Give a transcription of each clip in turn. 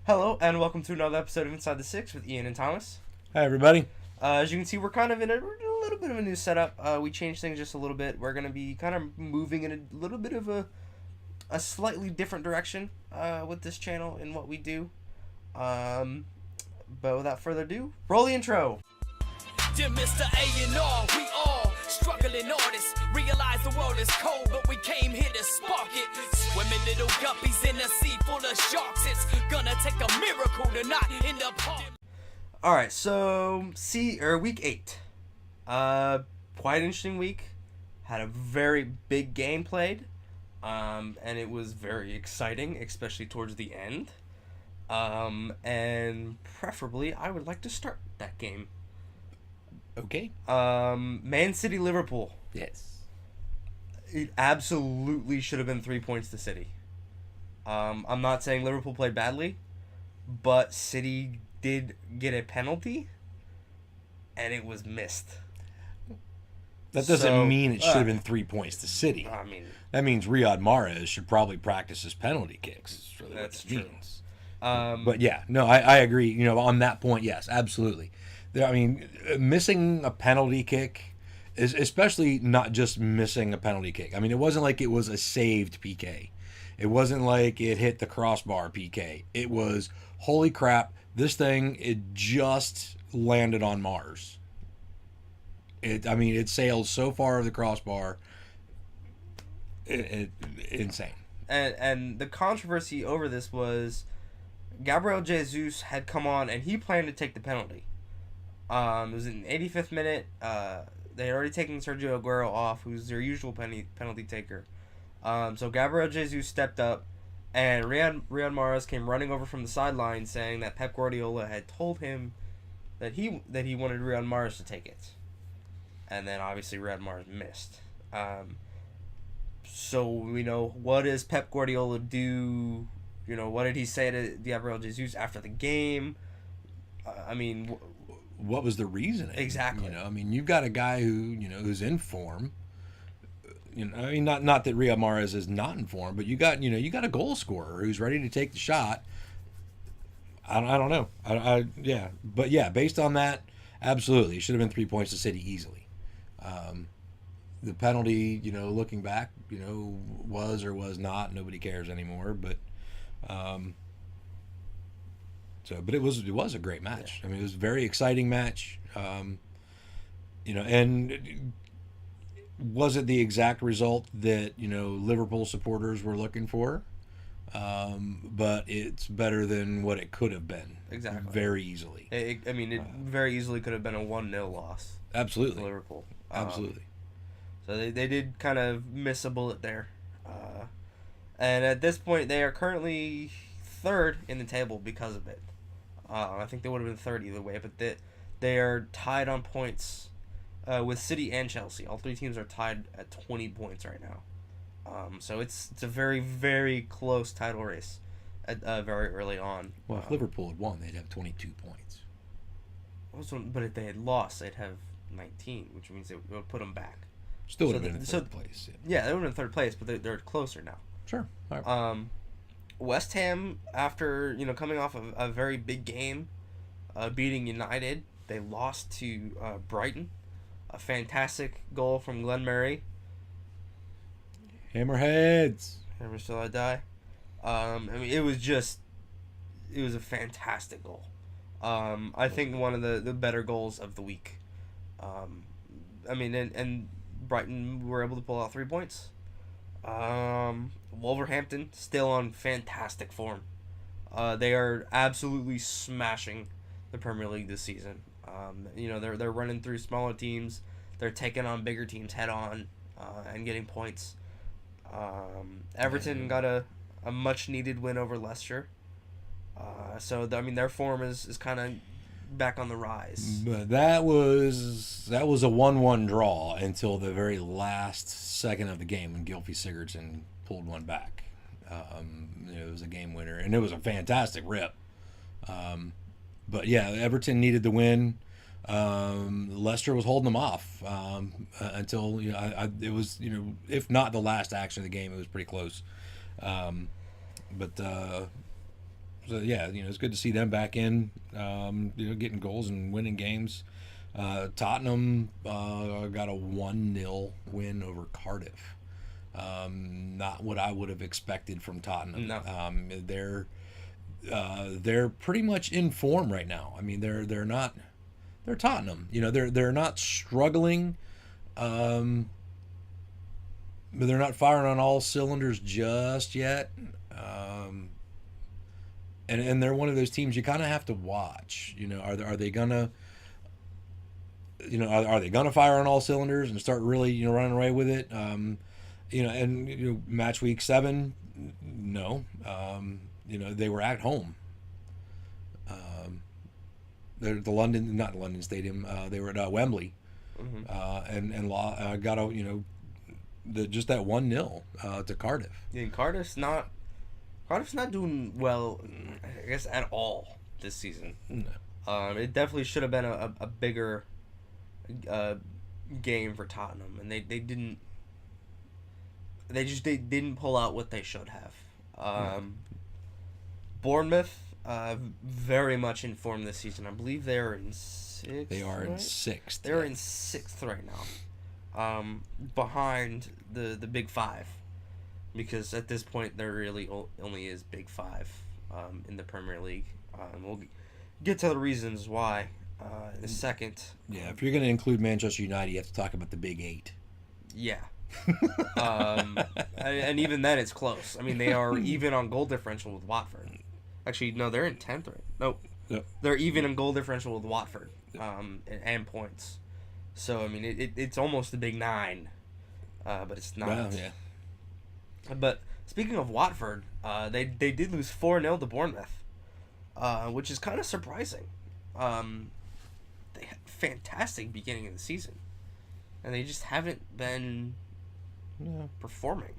Hello, and welcome to another episode of Inside the Six with Ian and Thomas. Hi, everybody. As you can see, we're kind of in a little bit of a new setup. We changed things just a little bit. We're going to be kind of moving in a little bit of a slightly different direction with this channel and what we do. But without further ado, roll the intro. Dear Mr. A&R, we all struggling artists. Realize the world is cold, but we came here to spark it. Swimming little guppies in a sea full of sharks. It's gonna take a miracle to not end up hard. Alright, so week 8. Quite interesting week. Had a very big game played. And it was very exciting, especially towards the end. And preferably I would like to start that game. Okay. Man City Liverpool. Yes. It absolutely should have been 3 points to City. I'm not saying Liverpool played badly, but City did get a penalty, and it was missed. That doesn't mean it should have been 3 points to City. I mean, that means Riyad Mahrez should probably practice his penalty kicks. That's really that's what it true. means. But yeah, no, I agree. You know, on that point, yes, absolutely. I mean, missing a penalty kick is especially not just missing a penalty kick. I mean, it wasn't like it was a saved PK. It wasn't like it hit the crossbar PK. It was, holy crap, this thing, it just landed on Mars. It sailed so far of the crossbar. Insane. And the controversy over this was Gabriel Jesus had come on and he planned to take the penalty. It was in the 85th minute. They had already taken Sergio Aguero off, who's their usual penalty taker. So Gabriel Jesus stepped up, and Riyad Mahrez came running over from the sideline saying that Pep Guardiola had told him that he wanted Riyad Mahrez to take it. And then obviously Riyad Mahrez missed. So we know, what does Pep Guardiola do? You know, what did he say to Gabriel Jesus after the game? What was the reasoning? Exactly. You know, I mean, you've got a guy who's in form. You know, I mean, not that Riyad Mahrez is not in form, but you got a goal scorer who's ready to take the shot. I don't know. But yeah, based on that, absolutely, it should have been 3 points to City easily. The penalty, looking back, was or was not. Nobody cares anymore, but. But it was a great match. Yeah. I mean, it was a very exciting match. And was it the exact result that Liverpool supporters were looking for? But it's better than what it could have been. Exactly. Very easily. It very easily could have been a 1-0 loss. Absolutely. To Liverpool. Absolutely. So they did kind of miss a bullet there. And at this point, they are currently third in the table because of it. I think they would have been third either way, but they are tied on points with City and Chelsea. All three teams are tied at 20 points right now. So it's a very, very close title race very early on. Well, if Liverpool had won, they'd have 22 points. But if they had lost, they'd have 19, which means it would put them back. Still would have been in third place. Yeah, they would have been in third place, but they're closer now. Sure. All right. West Ham, after coming off of a very big game, beating United, they lost to Brighton. A fantastic goal from Glenn Murray. Hammerheads. Hammer still I die. It was a fantastic goal. I think one of the better goals of the week. And Brighton were able to pull out 3 points. Wolverhampton still on fantastic form. They are absolutely smashing the Premier League this season. They're running through smaller teams. They're taking on bigger teams head on and getting points. Everton got a much needed win over Leicester. Their form is kind of back on the rise. But that was a 1-1 draw until the very last second of the game when Gylfi Sigurdsson pulled one back. It was a game winner, and it was a fantastic rip. But yeah, Everton needed the win. Leicester was holding them off until it was if not the last action of the game, it was pretty close. So yeah, it's good to see them back in, getting goals and winning games. Tottenham got a 1-0 win over Cardiff. Not what I would have expected from Tottenham. No. They're pretty much in form right now. I mean, they're Tottenham. They're not struggling, but they're not firing on all cylinders just yet. And they're one of those teams you kind of have to watch. Are they gonna are they gonna fire on all cylinders and start really running away with it? Match week 7, no. They were at home. They're the London, not London Stadium. They were at Wembley, and got just that 1-0 to Cardiff. Yeah, Cardiff's not doing well, I guess, at all this season. No. It definitely should have been a bigger game for Tottenham, and they didn't. They didn't pull out what they should have. Bournemouth, very much in form this season. I believe they're in 6th. They are in right? 6th. They're in 6th right now, behind the Big Five, because at this point there really only is Big Five in the Premier League. We'll get to the reasons why in a second. Yeah, if you're going to include Manchester United, you have to talk about the Big 8. Yeah. And even then it's close. I mean, they are even on goal differential with Watford. Actually, no, they're in 10th right. Nope. Yep. They're even in goal differential with Watford, and points. So I mean, it's almost the Big 9, but it's not. Well, yeah. But speaking of Watford, they did lose 4-0 to Bournemouth, which is kind of surprising. They had a fantastic beginning of the season, and they just haven't been performing.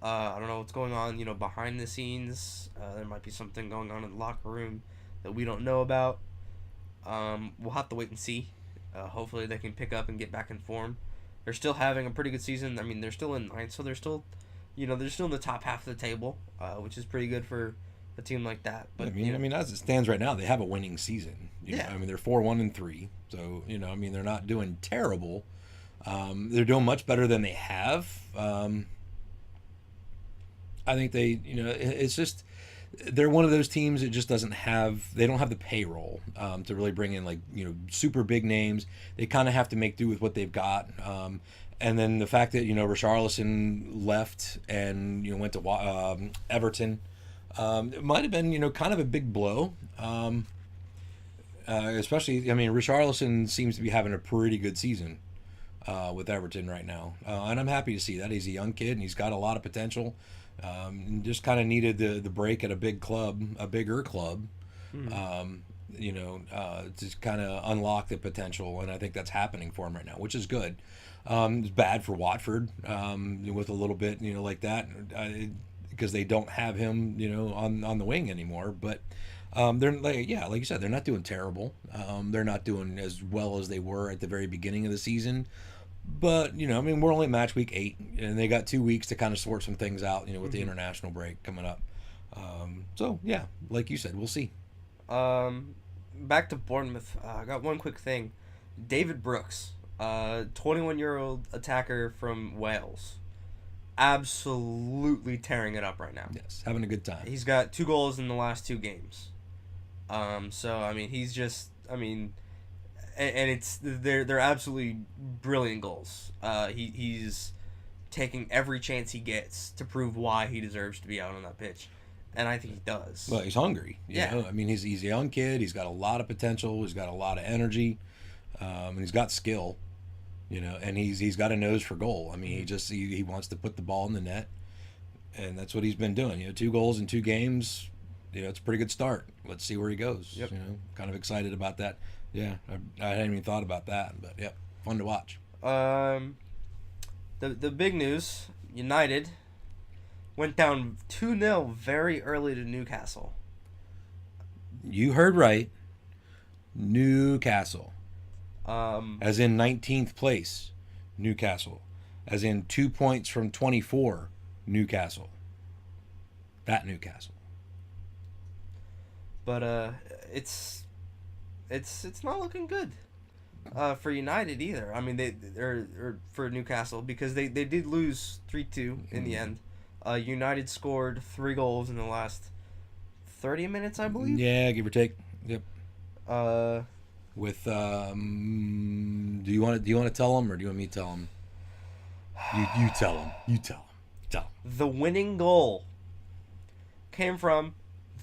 I don't know what's going on, behind the scenes. There might be something going on in the locker room that we don't know about. We'll have to wait and see. Hopefully they can pick up and get back in form. They're still having a pretty good season. I mean, they're still in 9th, so they're still, they're still in the top half of the table, which is pretty good for a team like that. But I mean, as it stands right now, they have a winning season. I mean, they're 4-1-3, so they're not doing terrible. They're doing much better than they have. I think it's just they're one of those teams that just they don't have the payroll to really bring in super big names. They kind of have to make do with what they've got. And then the fact that Richarlison left and went to Everton, it might have been kind of a big blow. Especially, I mean, Richarlison seems to be having a pretty good season with Everton right now, and I'm happy to see that. He's a young kid and he's got a lot of potential. And just kind of needed the break at a bigger club, to kind of unlock the potential, and I think that's happening for him right now, which is good. It's bad for Watford with a little bit, like that, because they don't have him, on the wing anymore. But they're like you said, they're not doing terrible. They're not doing as well as they were at the very beginning of the season. But, I mean, we're only at match week 8, and they got 2 weeks to kind of sort some things out, with the international break coming up. So, yeah, like you said, we'll see. Back to Bournemouth. I got one quick thing. David Brooks, 21-year-old attacker from Wales, absolutely tearing it up right now. Yes, having a good time. He's got 2 goals in the last 2 games. So, I mean, he's just, and they're absolutely brilliant goals. He's taking every chance he gets to prove why he deserves to be out on that pitch, and I think he does. Well, he's hungry. I mean, he's a young kid. He's got a lot of potential. He's got a lot of energy, and he's got skill. And he's got a nose for goal. I mean, he wants to put the ball in the net, and that's what he's been doing. 2 goals in 2 games. It's a pretty good start. Let's see where he goes. Yep. Kind of excited about that. Yeah, I hadn't even thought about that, but yeah, fun to watch. The big news: United went down 2-0 very early to Newcastle. You heard right, Newcastle. As in 19th place, Newcastle. As in 2 points from 24, Newcastle. That Newcastle. but it's not looking good for United either. I mean, they or for Newcastle, because they did lose 3-2 in the end. United scored 3 goals in the last 30 minutes, I believe. Yeah, give or take. Yep. Uh, With do you want to tell them, or do you want me to tell them? You tell them. You tell them. Tell them. the winning goal came from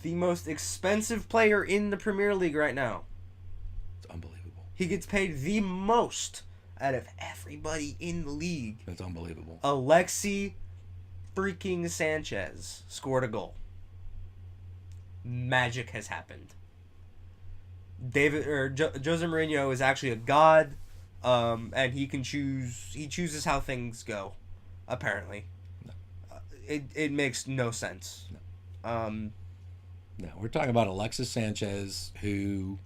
the most expensive player in the Premier League right now. It's unbelievable. He gets paid the most out of everybody in the league. That's unbelievable. Alexi freaking Sanchez scored a goal. Magic has happened. Jose Mourinho is actually a god, and he chooses how things go. Apparently, it makes no sense. No, we're talking about Alexis Sanchez, who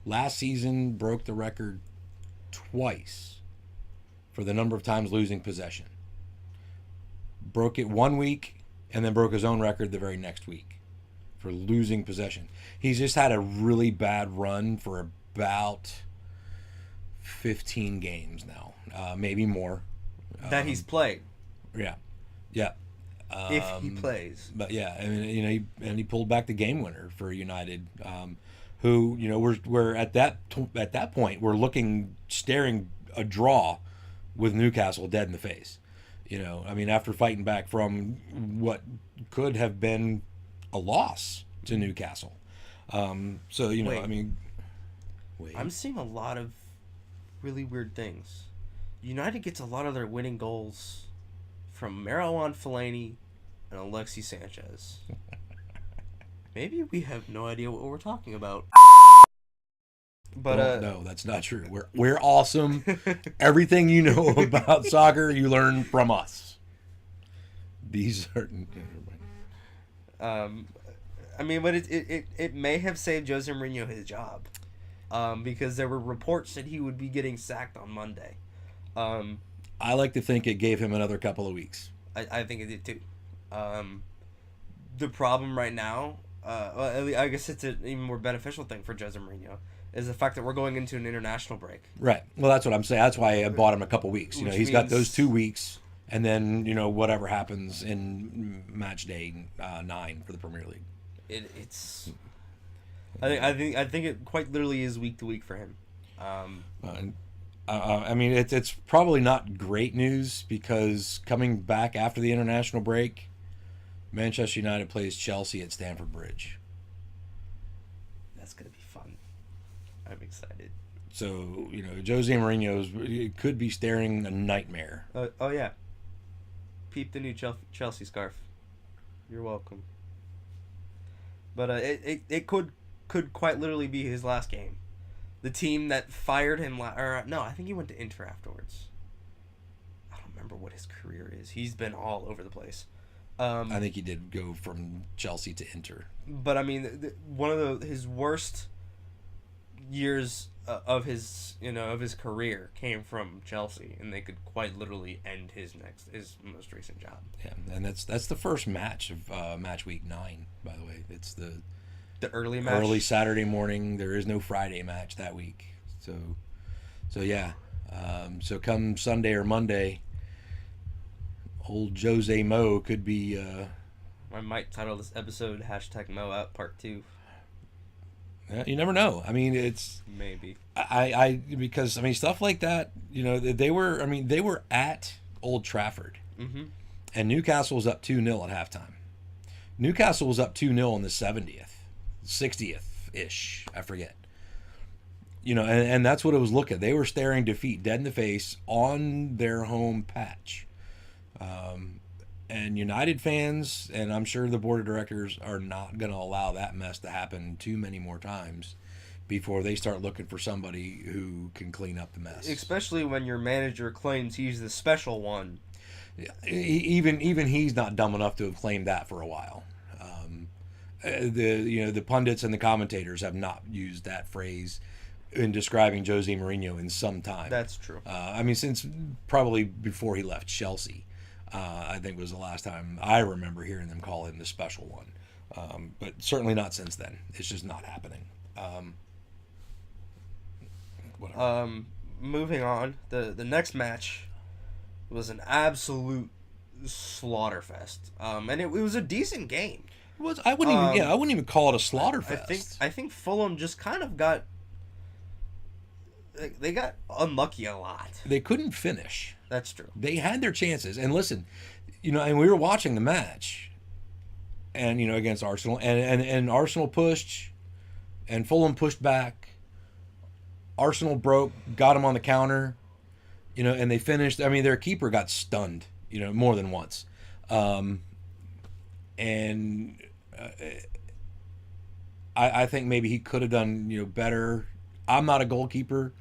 last season broke the record twice for the number of times losing possession. Broke it 1 week and then broke his own record the very next week for losing possession. He's just had a really bad run for about 15 games now, maybe more. That he's played. Yeah, yeah. If he plays. But yeah, I mean, he pulled back the game winner for United, who, we're at that point we're staring a draw with Newcastle dead in the face. I mean, after fighting back from what could have been a loss to Newcastle. So, Wait. I mean, wait. I'm seeing a lot of really weird things. United gets a lot of their winning goals from Marouane Fellaini and Alexis Sanchez. Maybe we have no idea what we're talking about. But no, that's not true. We're awesome. Everything you know about soccer, you learn from us. These are. I mean, but it may have saved Jose Mourinho his job, because there were reports that he would be getting sacked on Monday. I like to think it gave him another couple of weeks. I think it did too. The problem right now, well, I guess it's an even more beneficial thing for Jose Mourinho, is the fact that we're going into an international break. Right. Well, that's what I'm saying. That's why I bought him a couple weeks. He's got those 2 weeks, and then whatever happens in match day 9 for the Premier League. It's. I think it quite literally is week to week for him. I mean, it's probably not great news, because coming back after the international break, Manchester United plays Chelsea at Stamford Bridge. That's gonna be fun. I'm excited. So Jose Mourinho could be staring a nightmare. Oh yeah. Peep the new Chelsea scarf. You're welcome. But it could quite literally be his last game. The team that fired him, no, I think he went to Inter afterwards. I don't remember what his career is. He's been all over the place. I think he did go from Chelsea to Inter. But I mean, one of his worst years of his career came from Chelsea, and they could quite literally end his most recent job. Yeah, and that's the first match of match week 9. By the way, it's the early match, early Saturday morning. There is no Friday match that week. So yeah. So come Sunday or Monday, old Jose Mo could be. I might title this episode #Mo Out Part 2. You never know. I mean, it's maybe because stuff like that. They were at Old Trafford, and Newcastle was up 2-0 at halftime. Newcastle was up 2-0 in the 70th, 60th ish. I forget. And that's what it was looking. They were staring defeat dead in the face on their home patch. And United fans, and I'm sure the board of directors, are not going to allow that mess to happen too many more times before they start looking for somebody who can clean up the mess. Especially when your manager claims he's the special one. Even he's not dumb enough to have claimed that for a while. The pundits and the commentators have not used that phrase in describing Jose Mourinho in some time. That's true. Since probably before he left Chelsea. I think was the last time I remember hearing them call him the special one. But certainly not since then. It's just not happening. Whatever. Moving on, the next match was an absolute slaughterfest. And it was a decent game. I wouldn't even call it a slaughter I fest. think Fulham just kind of got they got unlucky a lot. They couldn't finish. That's true. They had their chances. And listen, and we were watching the match, and against Arsenal, and Arsenal pushed, and Fulham pushed back. Arsenal broke, got them on the counter, and they finished. I mean, their keeper got stunned, more than once. And I think maybe he could have done, better. I'm not a goalkeeper.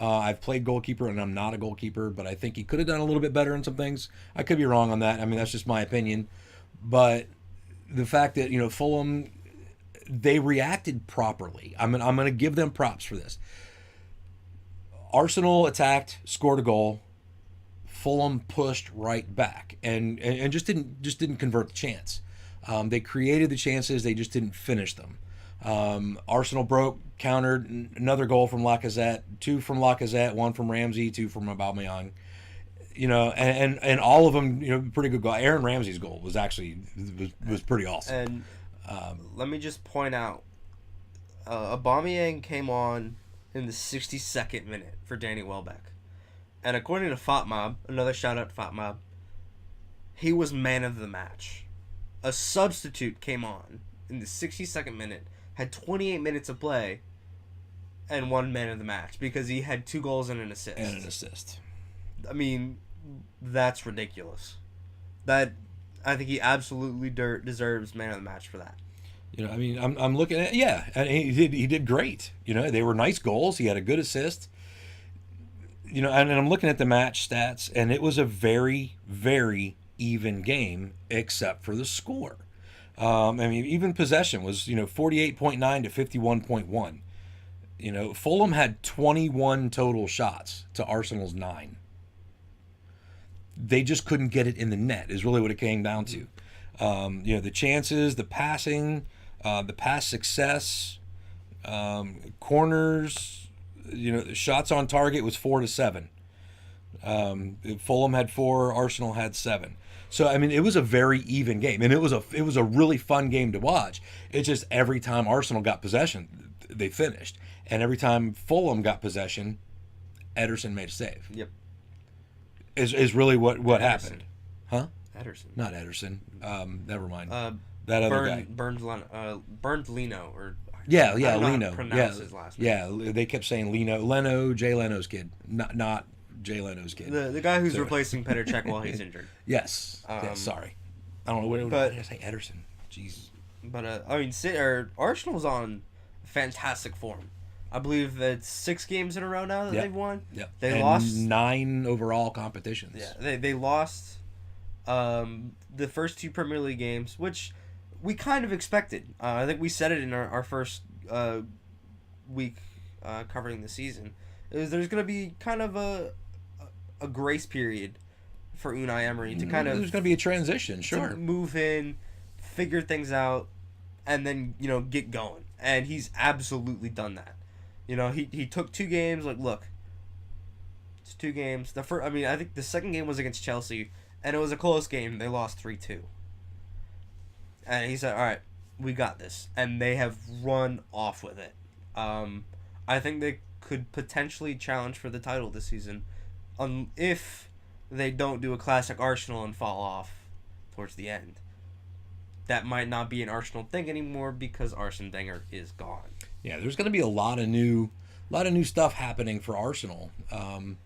I've played goalkeeper, and I'm not a goalkeeper, but I think he could have done a little bit better in some things. I could be wrong on that. I mean, that's just my opinion. But the fact that, Fulham, they reacted properly. I'm going to give them props for this. Arsenal attacked, scored a goal. Fulham pushed right back and just didn't convert the chance. They created the chances, they just didn't finish them. Arsenal broke, countered, another goal from Lacazette, 2 from Lacazette, 1 from Ramsey, 2 from Aubameyang. And all of them, pretty good goal. Aaron Ramsey's goal was actually was pretty awesome. And let me just point out, Aubameyang came on in the 62nd minute for Danny Welbeck. And according to FotMob, another shout out to FotMob, he was man of the match. A substitute came on in the 62nd minute, had 28 minutes of play, and won man of the match because he had 2 goals and an assist. I mean, that's ridiculous. I think he absolutely deserves man of the match for that. I'm looking at, and he did great. They were nice goals. He had a good assist. And I'm looking at the match stats, and it was a very, very even game, except for the score. Even possession was, 48.9 to 51.1. Fulham had 21 total shots to Arsenal's 9. They just couldn't get it in the net, is really what it came down to. The chances, the passing, the pass success, corners, shots on target was 4-7. Fulham had 4, Arsenal had 7. So it was a very even game, and it was a really fun game to watch. It's just every time Arsenal got possession, they finished, and every time Fulham got possession, Ederson made a save. Yep. Is really what happened, huh? Ederson, not Ederson. Never mind. That other guy, Burned Leno, or yeah, I don't know how to Leno. pronounce his last name. Yeah, they kept saying Leno, Jay Leno's kid, not Jay Leno's kid. The guy who's replacing Petr Cech while he's injured. Yes. Sorry. I don't know what did I say. Ederson. Jeez. But Arsenal's on fantastic form. I believe it's 6 games in a row now that they've won. Yeah. They lost 9 overall competitions. Yeah. They lost the first 2 Premier League games, which we kind of expected. I think we said it in our first week covering the season. There's going to be kind of a grace period for Unai Emery to kind of... There's going to be a transition, sure. To move in, figure things out, and then, get going. And he's absolutely done that. He took 2 games, look, it's 2 games. I think the second game was against Chelsea, and it was a close game. They lost 3-2. And he said, all right, we got this. And they have run off with it. I think they could potentially challenge for the title this season if they don't do a classic Arsenal and fall off towards the end. That might not be an Arsenal thing anymore because Arsene Wenger is gone. Yeah, there's going to be a lot of new stuff happening for Arsenal. And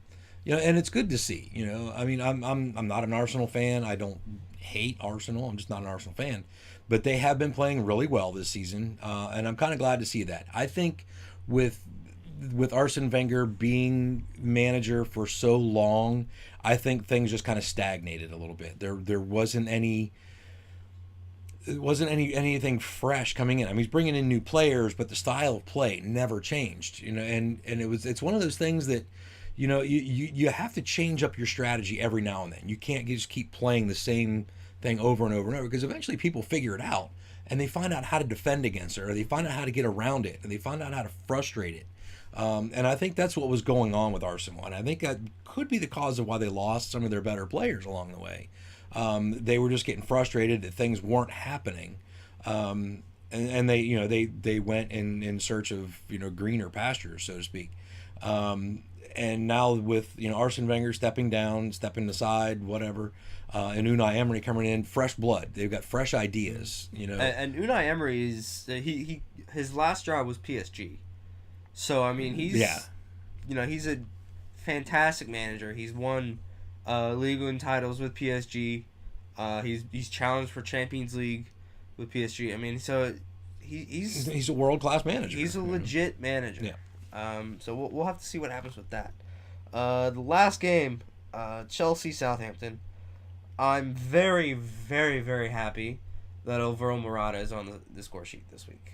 it's good to see. I'm not an Arsenal fan. I don't hate Arsenal. I'm just not an Arsenal fan. But they have been playing really well this season, and I'm kind of glad to see that. I think with Arsene Wenger being manager for so long, I think things just kind of stagnated a little bit. There wasn't anything fresh coming in. He's bringing in new players, but the style of play never changed. And it's one of those things that you have to change up your strategy every now and then. You can't just keep playing the same thing over and over and over because eventually people figure it out and they find out how to defend against it, or they find out how to get around it, and they find out how to frustrate it. And I think that's what was going on with Arsenal, and I think that could be the cause of why they lost some of their better players along the way. They were just getting frustrated that things weren't happening, and they, they went in search of greener pastures, so to speak. And now with Arsene Wenger stepping down, stepping aside, whatever, and Unai Emery coming in, fresh blood. They've got fresh ideas. And Unai Emery is his last job was PSG, so I mean he's he's a fantastic manager. He's won Ligue 1 titles with PSG. He's challenged for Champions League with PSG. I mean, so he's a world-class manager. He's a legit manager. Yeah. So we'll have to see what happens with that. The last game, Chelsea-Southampton. I'm very, very, very happy that Alvaro Morata is on the score sheet this week.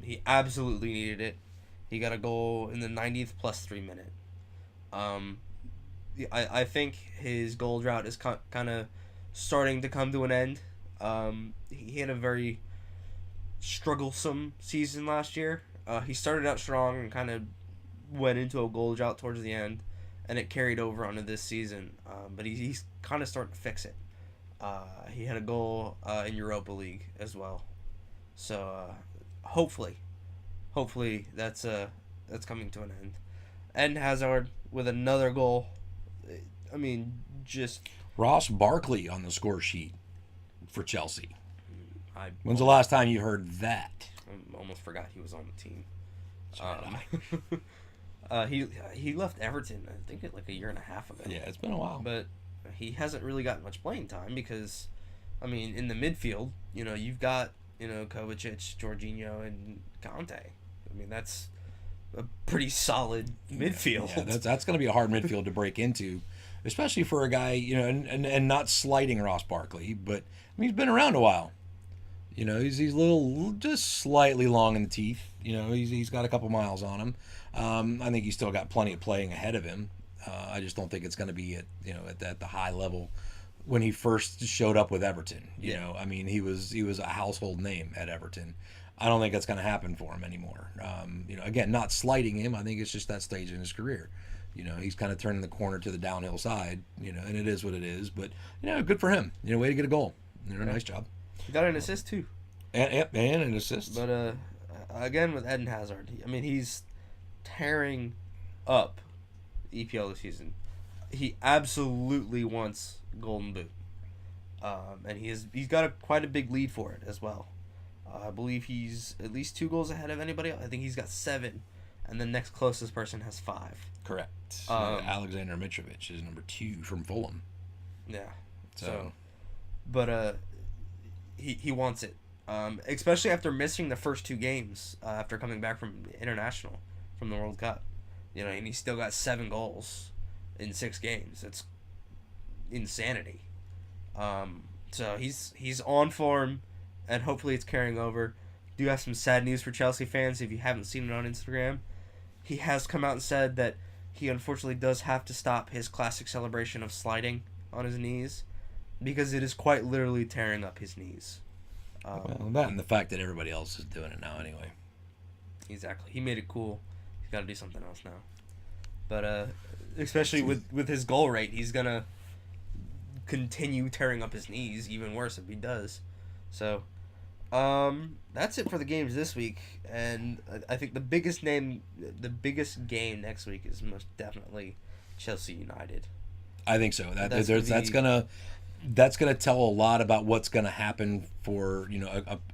He absolutely needed it. He got a goal in the 90th plus 3 minute. I think his goal drought is kind of starting to come to an end. He had a very strugglesome season last year. He started out strong and kind of went into a goal drought towards the end, and it carried over onto this season. But he's kind of starting to fix it. He had a goal in Europa League as well. So hopefully that's coming to an end. And Hazard with another goal. I mean, just Ross Barkley on the score sheet for Chelsea. When's the last time you heard that? I almost forgot he was on the team. He left Everton, I think, like a year and a half ago. Yeah, it's been a while. But he hasn't really got much playing time because, I mean, in the midfield, you've got, Kovacic, Jorginho, and Conte. I mean, that's a pretty solid midfield. Yeah, that's going to be a hard midfield to break into, especially for a guy, and not slighting Ross Barkley, but I mean, he's been around a while. He's a little, just slightly long in the teeth. He's got a couple miles on him. I think he's still got plenty of playing ahead of him. I just don't think it's going to be at the high level when he first showed up with Everton. I mean, he was a household name at Everton. I don't think that's going to happen for him anymore. Again, not slighting him. I think it's just that stage in his career. He's kind of turning the corner to the downhill side. And it is what it is. But good for him. Way to get a goal. Nice job. He got an assist too. And an assist. But again with Eden Hazard, I mean he's tearing up EPL this season. He absolutely wants Golden Boot, and he's got quite a big lead for it as well. I believe he's at least 2 goals ahead of anybody else. I think he's got 7, and the next closest person has 5. Correct. Alexander Mitrovic is number 2 from Fulham. Yeah. So but he wants it. Especially after missing the first 2 games after coming back from international, from the World Cup. And he's still got 7 goals in 6 games. It's insanity. So he's on form, and hopefully it's carrying over. Do have some sad news for Chelsea fans if you haven't seen it on Instagram. He has come out and said that he unfortunately does have to stop his classic celebration of sliding on his knees because it is quite literally tearing up his knees. Well, that and the fact that everybody else is doing it now anyway. Exactly. He made it cool. He's got to do something else now. But especially with his goal rate, he's going to continue tearing up his knees even worse if he does. So that's it for the games this week. And I think the biggest game next week is most definitely Chelsea United. I think so. That's gonna tell a lot about what's gonna happen for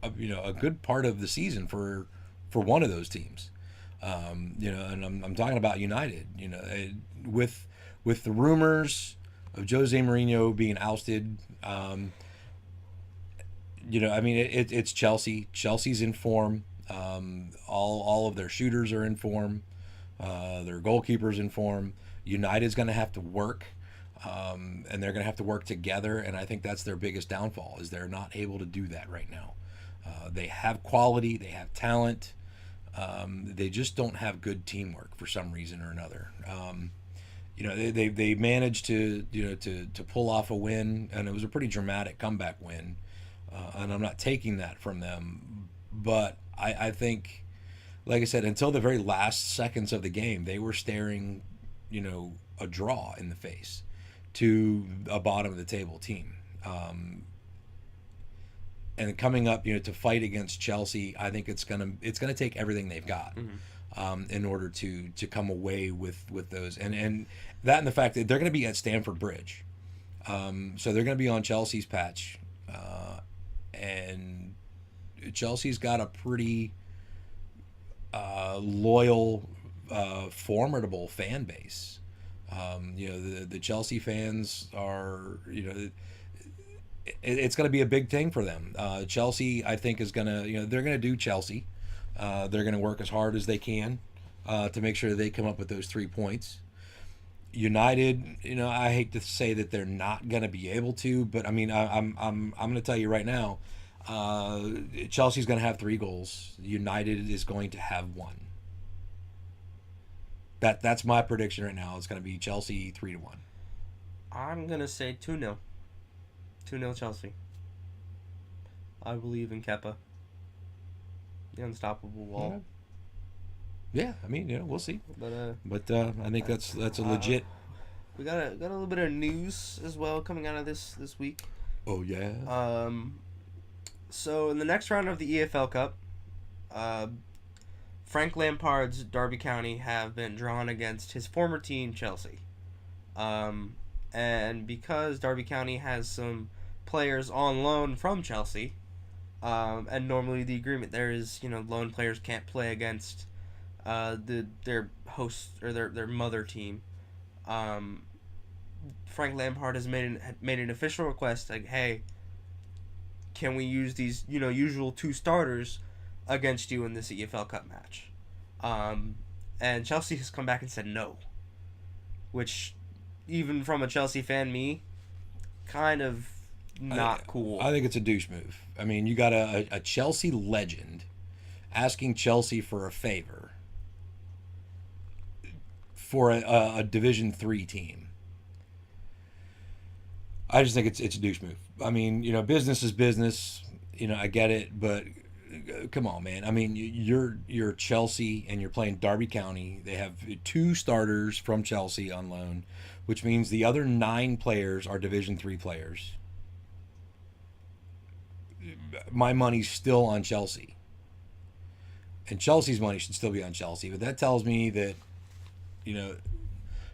a good part of the season for one of those teams. And I'm talking about United. With the rumors of Jose Mourinho being ousted. It's Chelsea. Chelsea's in form. All of their shooters are in form. Their goalkeeper's in form. United's going to have to work, and they're going to have to work together. And I think that's their biggest downfall is they're not able to do that right now. They have quality. They have talent. They just don't have good teamwork for some reason or another. They managed to pull off a win, and it was a pretty dramatic comeback win and I'm not taking that from them. But I think, like I said, until the very last seconds of the game, they were staring, a draw in the face to a bottom of the table team. And coming up, to fight against Chelsea, I think it's gonna take everything they've got. In order to come away with those, and that, and the fact that they're going to be at Stamford Bridge, so they're going to be on Chelsea's patch, and Chelsea's got a pretty loyal, formidable fan base. The Chelsea fans are, it's going to be a big thing for them. Chelsea, I think, is going to, they're going to do Chelsea. They're going to work as hard as they can to make sure they come up with those 3 points. United, I hate to say that they're not going to be able to, but I mean, I'm going to tell you right now, Chelsea's going to have 3 goals. United is going to have 1. That's my prediction right now. It's going to be Chelsea 3-1. I'm going to say 2-0. 2-0 Chelsea. I believe in Kepa. The unstoppable wall. Yeah, I mean, we'll see. But I think that's a legit. We got a little bit of news as well coming out of this week. Oh yeah. So in the next round of the EFL Cup, Frank Lampard's Derby County have been drawn against his former team Chelsea. And because Derby County has some players on loan from Chelsea. And normally the agreement there is, loan players can't play against their host or their mother team. Frank Lampard has made an official request like, hey, can we use these usual 2 starters against you in this EFL Cup match? And Chelsea has come back and said no, which even from a Chelsea fan, me, kind of not cool. I think it's a douche move. I mean, you got a Chelsea legend asking Chelsea for a favor for a Division 3 team. I just think it's a douche move. I mean, business is business. I get it, but come on, man. I mean, you're Chelsea and you're playing Derby County. They have 2 starters from Chelsea on loan, which means the other 9 players are Division 3 players. My money's still on Chelsea. And Chelsea's money should still be on Chelsea. But that tells me that,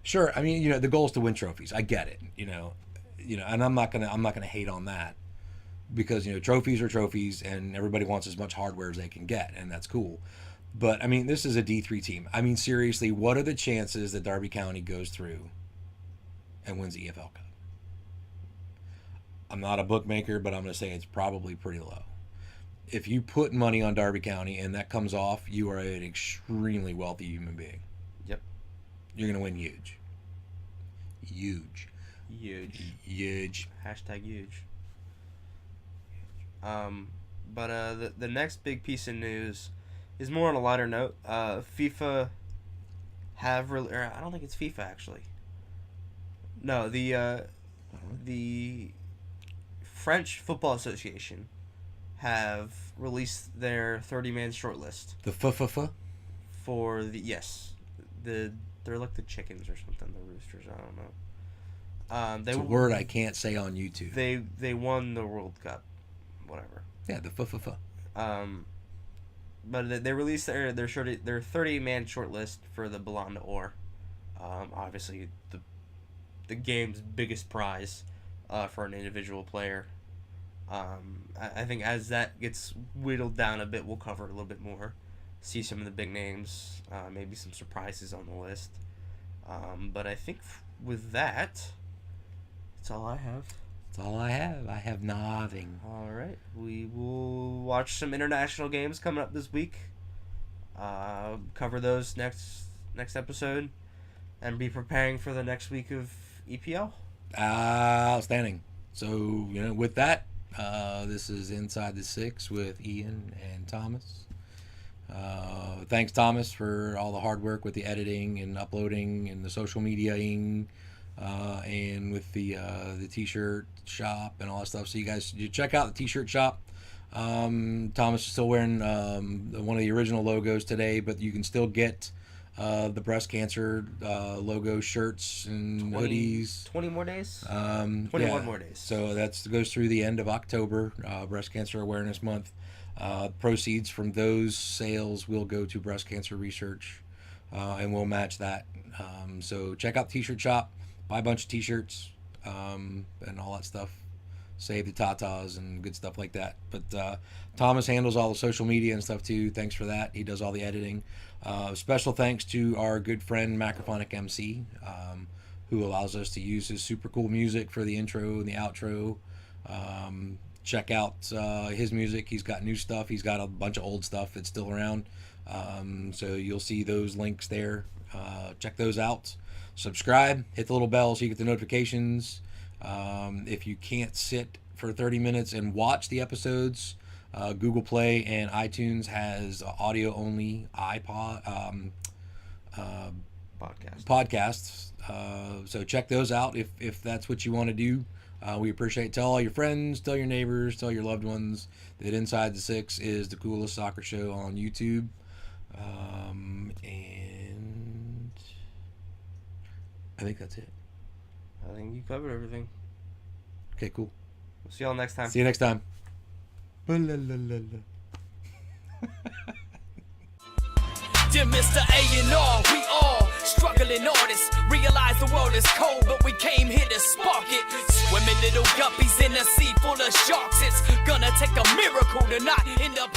sure, I mean, the goal is to win trophies. I get it, and I'm not gonna hate on that because, trophies are trophies and everybody wants as much hardware as they can get, and that's cool. But I mean, this is a D3 team. I mean, seriously, what are the chances that Derby County goes through and wins the EFL Cup? I'm not a bookmaker, but I'm going to say it's probably pretty low. If you put money on Derby County and that comes off, you are an extremely wealthy human being. Yep. You're going to win huge. Huge. Hashtag huge. But the next big piece of news is more on a lighter note. FIFA have I don't think it's FIFA actually. No, the French Football Association have released their 30-man shortlist. The FFF? For they're like the chickens or something, the roosters, I don't know. It's a word I can't say on YouTube. They won the World Cup, whatever. Yeah, the FFF. But they released their 30-man shortlist for the Ballon d'Or. Obviously the game's biggest prize for an individual player. I think as that gets whittled down a bit, we'll cover a little bit more, see some of the big names, maybe some surprises on the list. But I think with that, that's all I have. That's all I have. I have nothing. All right. We will watch some international games coming up this week. Cover those next episode, and be preparing for the next week of EPL. Outstanding. So, with that, this is Inside the Six with Ian and Thomas. Thanks, Thomas, for all the hard work with the editing and uploading and the social mediaing. and with the t-shirt shop and all that stuff. So you check out the t-shirt shop. Thomas is still wearing one of the original logos today, but you can still get the breast cancer logo shirts and hoodies. 20 more days? 21 more days. So that goes through the end of October, Breast Cancer Awareness Month. Proceeds from those sales will go to breast cancer research, and we'll match that. So check out the t-shirt shop, buy a bunch of t-shirts, and all that stuff. Save the tatas and good stuff like that. But Thomas handles all the social media and stuff too. Thanks for that. He does all the editing. Special thanks to our good friend Macrophonic MC, who allows us to use his super cool music for the intro and the outro. Check out his music. He's got new stuff. He's got a bunch of old stuff that's still around. So you'll see those links there. Check those out. Subscribe. Hit the little bell so you get the notifications. If you can't sit for 30 minutes and watch the episodes, Google Play and iTunes has audio only podcasts. So check those out if that's what you want to do. We appreciate it. Tell all your friends, tell your neighbors, tell your loved ones that Inside the Six is the coolest soccer show on YouTube. And I think that's it. I think you covered everything. Okay, cool. We'll see y'all next time. See you next time. Dear Mr. A&R, we all struggling artists. Realize the world is cold, but we came here to spark it. Swimming little guppies in a sea full of sharks. It's gonna take a miracle to not end up